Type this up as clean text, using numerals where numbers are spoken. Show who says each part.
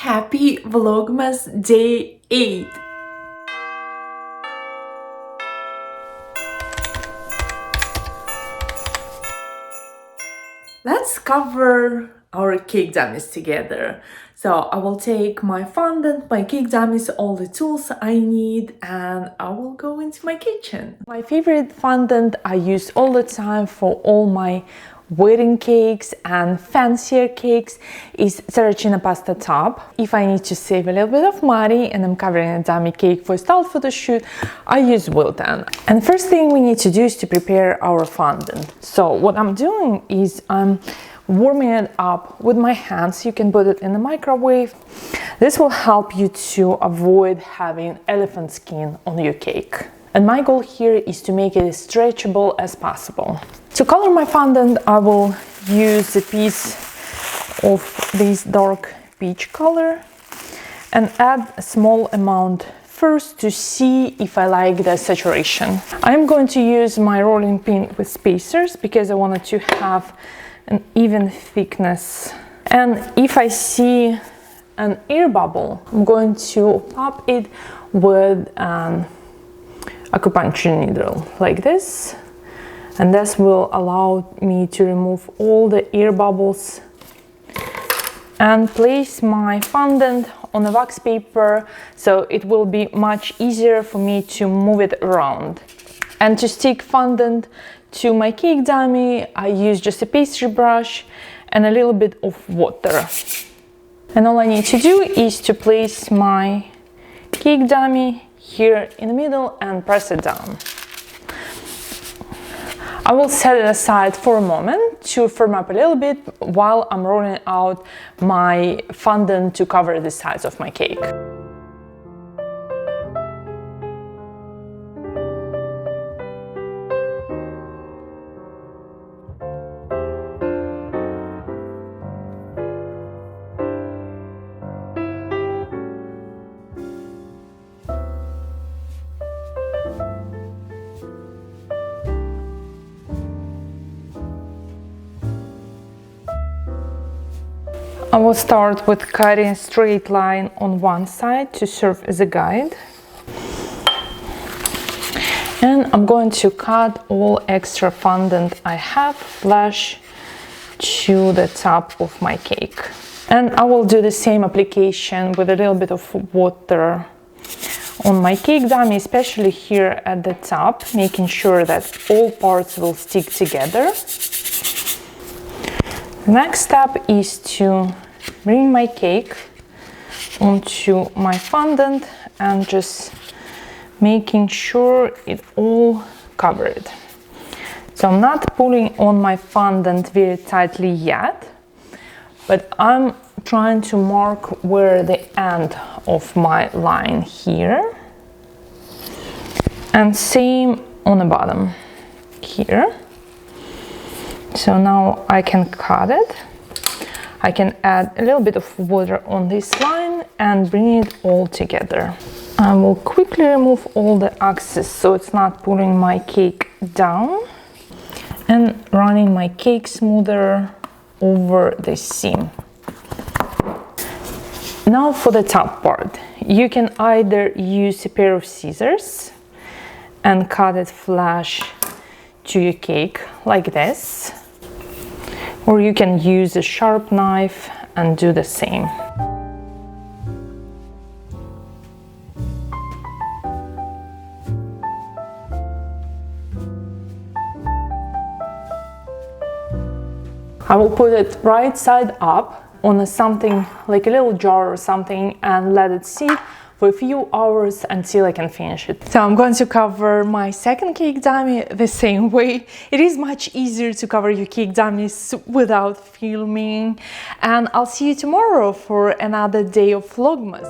Speaker 1: Happy Vlogmas Day 8! Let's cover our cake dummies together. So I will take my fondant, my cake dummies, all the tools I need, and I will go into my kitchen. My favorite fondant I use all the time for all my wedding cakes and fancier cakes is Saracino pasta top. If I need to save a little bit of money and I'm covering a dummy cake for a style photo shoot, I use Wilton. And the first thing we need to do is to prepare our fondant. So what I'm doing is I'm warming it up with my hands. You can put it in the microwave. This will help you to avoid having elephant skin on your cake. And my goal here is to make it as stretchable as possible. To color my fondant, I will use a piece of this dark peach color and add a small amount first to see if I like the saturation. I'm going to use my rolling pin with spacers because I wanted to have an even thickness. And if I see an air bubble, I'm going to pop it with an acupuncture needle like this, and this will allow me to remove all the air bubbles and place my fondant on a wax paper, so it will be much easier for me to move it around. And to stick fondant to my cake dummy, I use just a pastry brush and a little bit of water. And all I need to do is to place my cake dummy here in the middle and press it down. I will set it aside for a moment to firm up a little bit while I'm rolling out my fondant to cover the sides of my cake. I will start with cutting a straight line on one side to serve as a guide. And I'm going to cut all extra fondant I have flush to the top of my cake. And I will do the same application with a little bit of water on my cake dummy, especially here at the top, making sure that all parts will stick together. The next step is to bring my cake onto my fondant and just making sure it all covered. So I'm not pulling on my fondant very tightly yet, but I'm trying to mark where the end of my line here, and same on the bottom here. So now I can cut it. I can add a little bit of water on this line and bring it all together. I will quickly remove all the excess so it's not pulling my cake down, and running my cake smoother over the seam. Now for the top part. You can either use a pair of scissors and cut it flush to your cake like this, or you can use a sharp knife and do the same. I will put it right side up on something like a little jar or something and let it sit for a few hours until I can finish it. So I'm going to cover my second cake dummy the same way. It is much easier to cover your cake dummies without filming, and I'll see you tomorrow for another day of Vlogmas.